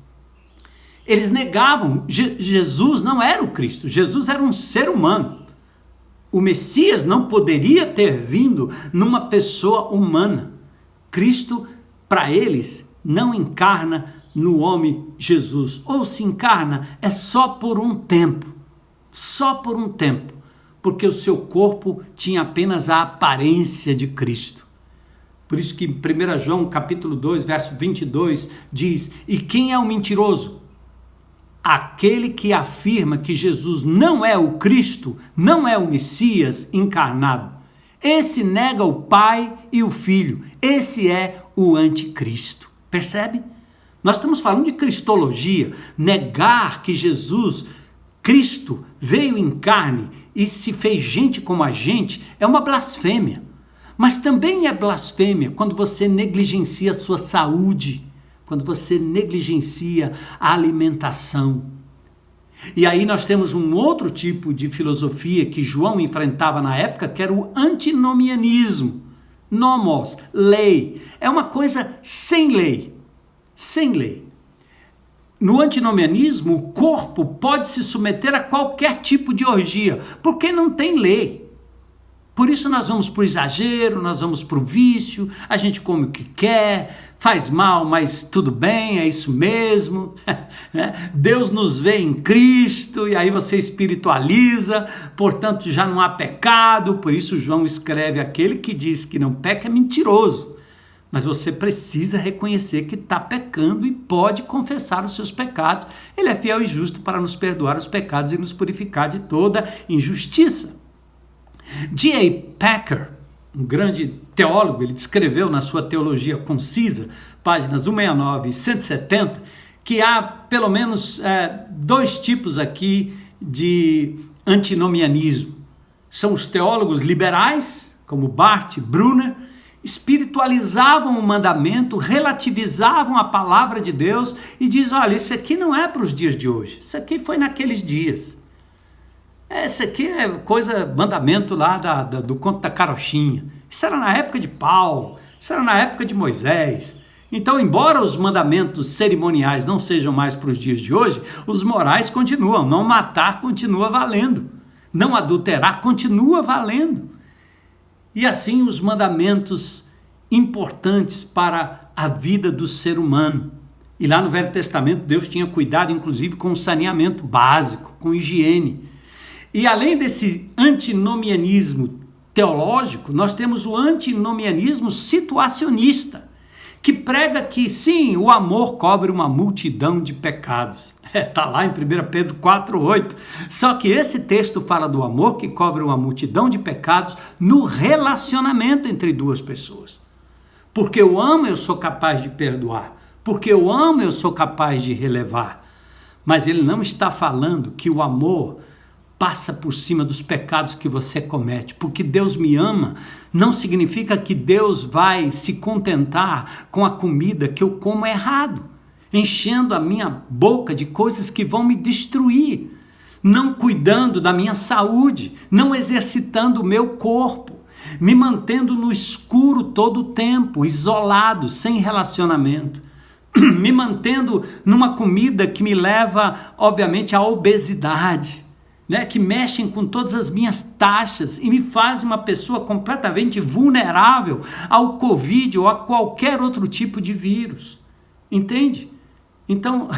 Eles negavam, Jesus não era o Cristo, Jesus era um ser humano. O Messias não poderia ter vindo numa pessoa humana. Cristo, para eles, não encarna no homem Jesus. Ou se encarna, é só por um tempo. Só por um tempo. Porque o seu corpo tinha apenas a aparência de Cristo. Por isso que em 1 João, capítulo 2, verso 22, diz: e quem é o mentiroso? Aquele que afirma que Jesus não é o Cristo, não é o Messias encarnado. Esse nega o Pai e o Filho. Esse é o anticristo. Percebe? Nós estamos falando de cristologia. Negar que Jesus, Cristo, veio em carne e se fez gente como a gente é uma blasfêmia. Mas também é blasfêmia quando você negligencia a sua saúde, quando você negligencia a alimentação. E aí nós temos um outro tipo de filosofia que João enfrentava na época, que era o antinomianismo. Nomos, lei. É uma coisa sem lei. Sem lei. No antinomianismo, o corpo pode se submeter a qualquer tipo de orgia, porque não tem lei. Por isso nós vamos para o exagero, nós vamos para o vício, a gente come o que quer, faz mal, mas tudo bem, é isso mesmo. Deus nos vê em Cristo e aí você espiritualiza, portanto já não há pecado. Por isso João escreve: aquele que diz que não peca é mentiroso. Mas você precisa reconhecer que está pecando e pode confessar os seus pecados. Ele é fiel e justo para nos perdoar os pecados e nos purificar de toda injustiça. D.A. Packer, um grande teólogo, ele descreveu na sua Teologia Concisa, páginas 169 e 170, que há pelo menos dois tipos aqui de antinomianismo. São os teólogos liberais, como Barth e Brunner, espiritualizavam o mandamento, relativizavam a palavra de Deus e diz: olha, isso aqui não é para os dias de hoje, isso aqui foi naqueles dias. Esse aqui é mandamento lá do conto da carochinha. Isso era na época de Paulo, isso era na época de Moisés. Então, embora os mandamentos cerimoniais não sejam mais para os dias de hoje, os morais continuam. Não matar continua valendo. Não adulterar continua valendo. E assim os mandamentos importantes para a vida do ser humano. E lá no Velho Testamento, Deus tinha cuidado, inclusive, com o saneamento básico, com higiene. E além desse antinomianismo teológico, nós temos o antinomianismo situacionista, que prega que sim, o amor cobre uma multidão de pecados. Está lá em 1 Pedro 4,8. Só que esse texto fala do amor que cobre uma multidão de pecados no relacionamento entre duas pessoas. Porque eu amo, eu sou capaz de perdoar. Porque eu amo, eu sou capaz de relevar. Mas ele não está falando que o amor passa por cima dos pecados que você comete. Porque Deus me ama não significa que Deus vai se contentar com a comida que eu como errado, enchendo a minha boca de coisas que vão me destruir, não cuidando da minha saúde, não exercitando o meu corpo, me mantendo no escuro todo o tempo, isolado, sem relacionamento, me mantendo numa comida que me leva, obviamente, à obesidade, né, que mexem com todas as minhas taxas e me fazem uma pessoa completamente vulnerável ao Covid ou a qualquer outro tipo de vírus. Entende? Então,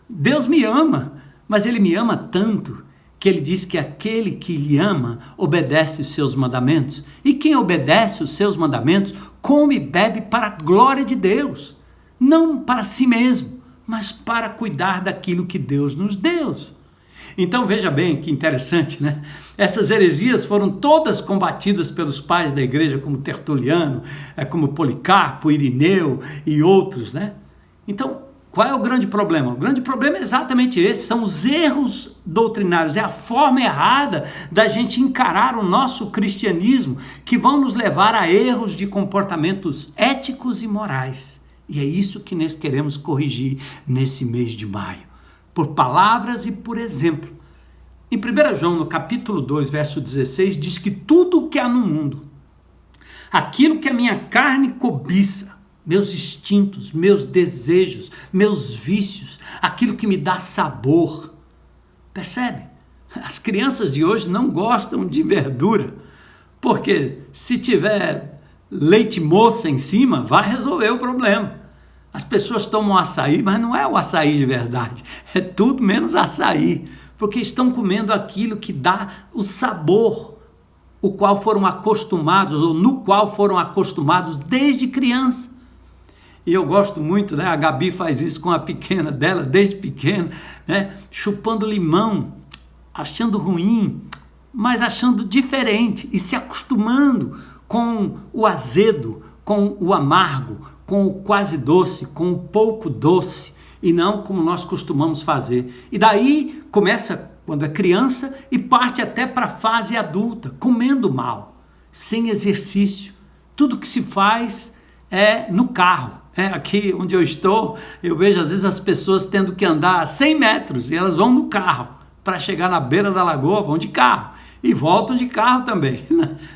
Deus me ama, mas Ele me ama tanto que Ele diz que aquele que lhe ama obedece os seus mandamentos. E quem obedece os seus mandamentos come e bebe para a glória de Deus. Não para si mesmo, mas para cuidar daquilo que Deus nos deu. Então veja bem que interessante, né? Essas heresias foram todas combatidas pelos pais da igreja, como Tertuliano, como Policarpo, Irineu e outros, né? Então, qual é o grande problema? O grande problema é exatamente esse, são os erros doutrinários, é a forma errada da gente encarar o nosso cristianismo, que vão nos levar a erros de comportamentos éticos e morais. E é isso que nós queremos corrigir nesse mês de maio. Por palavras e por exemplo. Em 1 João, no capítulo 2, verso 16, diz que tudo o que há no mundo, aquilo que a minha carne cobiça, meus instintos, meus desejos, meus vícios, aquilo que me dá sabor. Percebe? As crianças de hoje não gostam de verdura, porque se tiver leite moça em cima, vai resolver o problema. As pessoas tomam açaí, mas não é o açaí de verdade, é tudo menos açaí, porque estão comendo aquilo que dá o sabor, o qual foram acostumados, ou no qual foram acostumados desde criança. E eu gosto muito, né? A Gabi faz isso com a pequena dela, desde pequena, né? Chupando limão, achando ruim, mas achando diferente e se acostumando com o azedo, com o amargo, com o quase doce, com o pouco doce, e não como nós costumamos fazer. E daí começa quando é criança e parte até para a fase adulta, comendo mal, sem exercício. Tudo que se faz é no carro. Aqui onde eu estou, eu vejo às vezes as pessoas tendo que andar 100 metros e elas vão no carro. Para chegar na beira da lagoa, vão de carro. E voltam de carro também,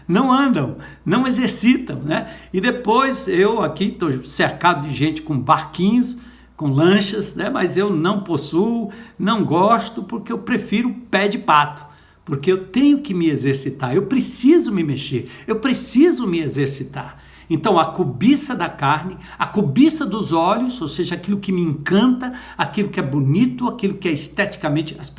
não andam, não exercitam, né? E depois eu aqui estou cercado de gente com barquinhos, com lanchas, né? Mas eu não possuo, não gosto, porque eu prefiro pé de pato, porque eu tenho que me exercitar, eu preciso me mexer, eu preciso me exercitar. Então a cobiça da carne, a cobiça dos olhos, ou seja, aquilo que me encanta, aquilo que é bonito, aquilo que é esteticamente, as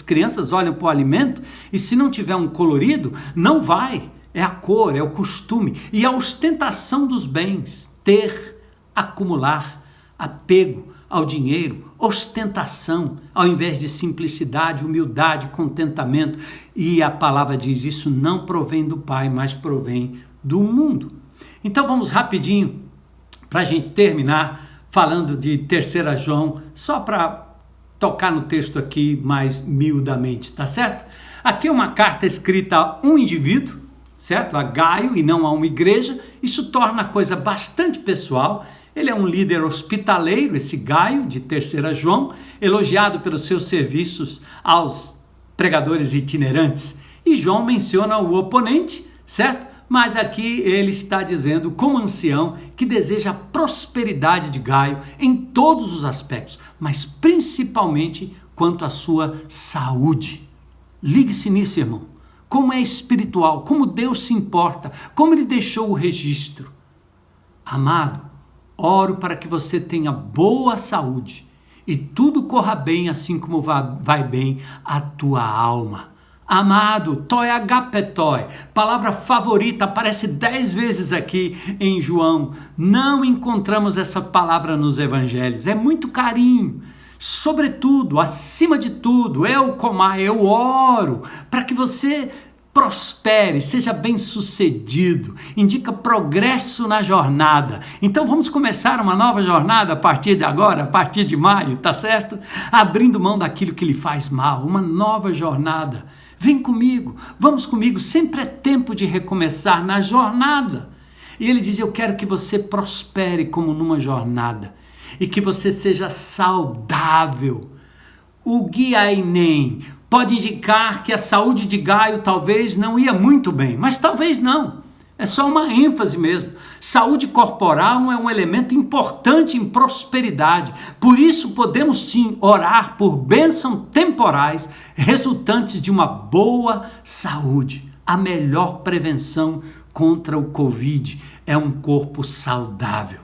crianças olham para o alimento e se não tiver um colorido, não vai, é a cor, é o costume e a ostentação dos bens, ter, acumular, apego ao dinheiro, ostentação, ao invés de simplicidade, humildade, contentamento. E a palavra diz, isso não provém do Pai, mas provém do mundo. Então vamos rapidinho, para a gente terminar, falando de 3 João, só para tocar no texto aqui mais miudamente, tá certo? Aqui é uma carta escrita a um indivíduo, certo? A Gaio e não a uma igreja. Isso torna a coisa bastante pessoal. Ele é um líder hospitaleiro, esse Gaio, de 3 João, elogiado pelos seus serviços aos pregadores itinerantes. E João menciona o oponente, certo? Mas aqui ele está dizendo, como ancião, que deseja a prosperidade de Gaio em todos os aspectos, mas principalmente quanto à sua saúde. Ligue-se nisso, irmão. Como é espiritual, como Deus se importa, como Ele deixou o registro. Amado, oro para que você tenha boa saúde e tudo corra bem, assim como vai bem a tua alma. amado, toi agapetoi, palavra favorita, aparece 10 vezes aqui em João. Não encontramos essa palavra nos evangelhos, é muito carinho. Sobretudo, acima de tudo, eu oro para que você prospere, seja bem-sucedido, indica progresso na jornada. Então vamos começar uma nova jornada a partir de agora, a partir de maio, tá certo? Abrindo mão daquilo que lhe faz mal, uma nova jornada. Vem comigo, vamos comigo, sempre é tempo de recomeçar na jornada. E ele diz, eu quero que você prospere como numa jornada e que você seja saudável. O Giainem pode indicar que a saúde de Gaio talvez não ia muito bem, mas talvez não. É só uma ênfase mesmo. Saúde corporal é um elemento importante em prosperidade. Por isso podemos sim orar por bênçãos temporais resultantes de uma boa saúde. A melhor prevenção contra o Covid é um corpo saudável.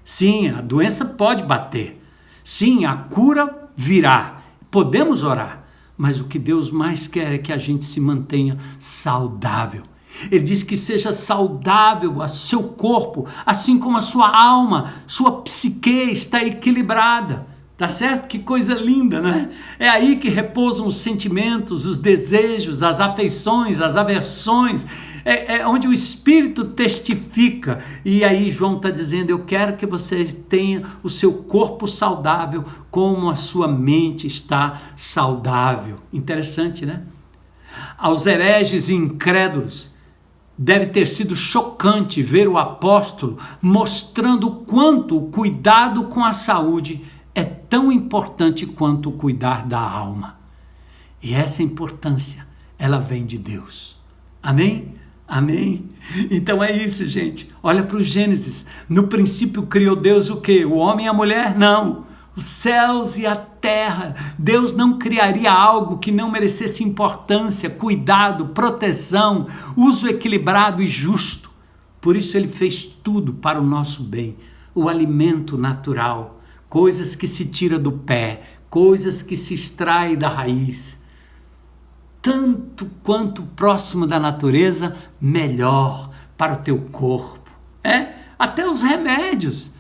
Sim, a doença pode bater. Sim, a cura virá. Podemos orar, mas o que Deus mais quer é que a gente se mantenha saudável. Ele diz que seja saudável o seu corpo, assim como a sua alma, sua psique está equilibrada. Tá certo? Que coisa linda, né? É aí que repousam os sentimentos, os desejos, as afeições, as aversões. É onde o Espírito testifica. E aí João está dizendo, eu quero que você tenha o seu corpo saudável como a sua mente está saudável. Interessante, né? Aos hereges e incrédulos, deve ter sido chocante ver o apóstolo mostrando o quanto o cuidado com a saúde é tão importante quanto cuidar da alma. E essa importância, ela vem de Deus. Amém? Amém? Então é isso, gente. Olha para o Gênesis. No princípio criou Deus o quê? O homem e a mulher? Não. Os céus e a terra. Deus não criaria algo que não merecesse importância, cuidado, proteção, uso equilibrado e justo. Por isso ele fez tudo para o nosso bem. O alimento natural, coisas que se tira do pé, coisas que se extrai da raiz. Tanto quanto próximo da natureza, melhor para o teu corpo. Até os remédios,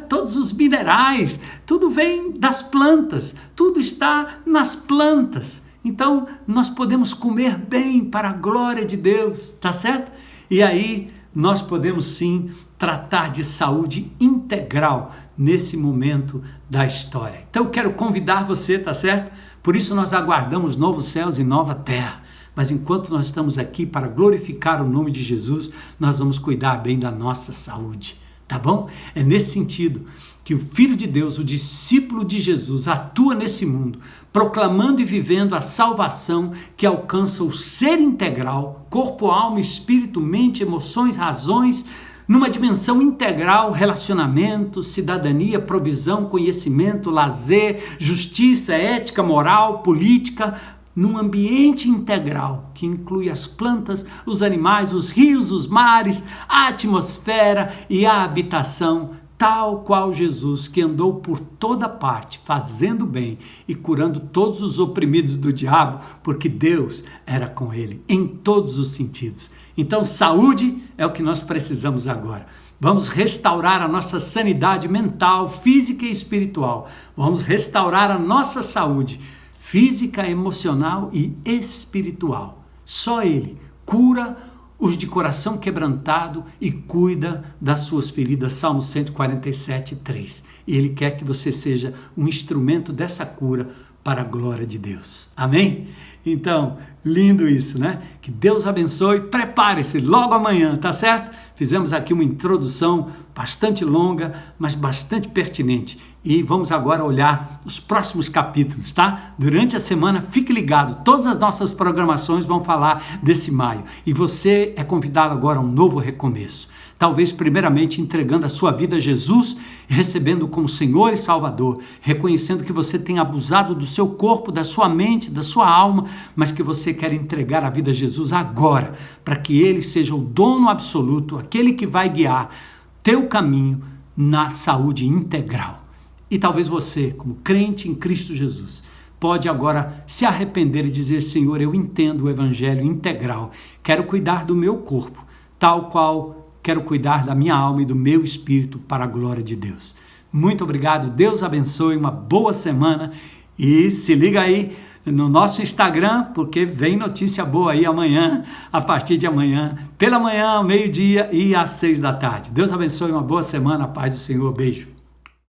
todos os minerais, tudo vem das plantas, tudo está nas plantas. Então, nós podemos comer bem para a glória de Deus, tá certo? E aí, nós podemos sim tratar de saúde integral nesse momento da história. Então, eu quero convidar você, tá certo? Por isso nós aguardamos novos céus e nova terra. Mas enquanto nós estamos aqui para glorificar o nome de Jesus, nós vamos cuidar bem da nossa saúde, tá bom? É nesse sentido que o Filho de Deus, o discípulo de Jesus, atua nesse mundo, proclamando e vivendo a salvação que alcança o ser integral, corpo, alma, espírito, mente, emoções, razões, numa dimensão integral, relacionamento, cidadania, provisão, conhecimento, lazer, justiça, ética, moral, política, num ambiente integral que inclui as plantas, os animais, os rios, os mares, a atmosfera e a habitação, tal qual Jesus, que andou por toda parte, fazendo bem e curando todos os oprimidos do diabo, porque Deus era com ele, em todos os sentidos. Então, saúde é o que nós precisamos agora. Vamos restaurar a nossa sanidade mental, física e espiritual. Vamos restaurar a nossa saúde física, emocional e espiritual. Só Ele cura os de coração quebrantado e cuida das suas feridas. Salmo 147, 3. E Ele quer que você seja um instrumento dessa cura para a glória de Deus. Amém? Então, lindo isso, né? Que Deus abençoe. Prepare-se logo amanhã, tá certo? Fizemos aqui uma introdução bastante longa, mas bastante pertinente. E vamos agora olhar os próximos capítulos, tá? Durante a semana, fique ligado. Todas as nossas programações vão falar desse maio. E você é convidado agora a um novo recomeço. Talvez primeiramente entregando a sua vida a Jesus, recebendo como Senhor e Salvador, reconhecendo que você tem abusado do seu corpo, da sua mente, da sua alma, mas que você quer entregar a vida a Jesus agora, para que Ele seja o dono absoluto, aquele que vai guiar teu caminho na saúde integral. E talvez você, como crente em Cristo Jesus, pode agora se arrepender e dizer: Senhor, eu entendo o evangelho integral, quero cuidar do meu corpo, tal qual quero cuidar da minha alma e do meu espírito para a glória de Deus. Muito obrigado, Deus abençoe, uma boa semana e se liga aí no nosso Instagram, porque vem notícia boa aí amanhã, a partir de amanhã, pela manhã, ao meio-dia e às 6 da tarde. Deus abençoe, uma boa semana, a paz do Senhor, beijo.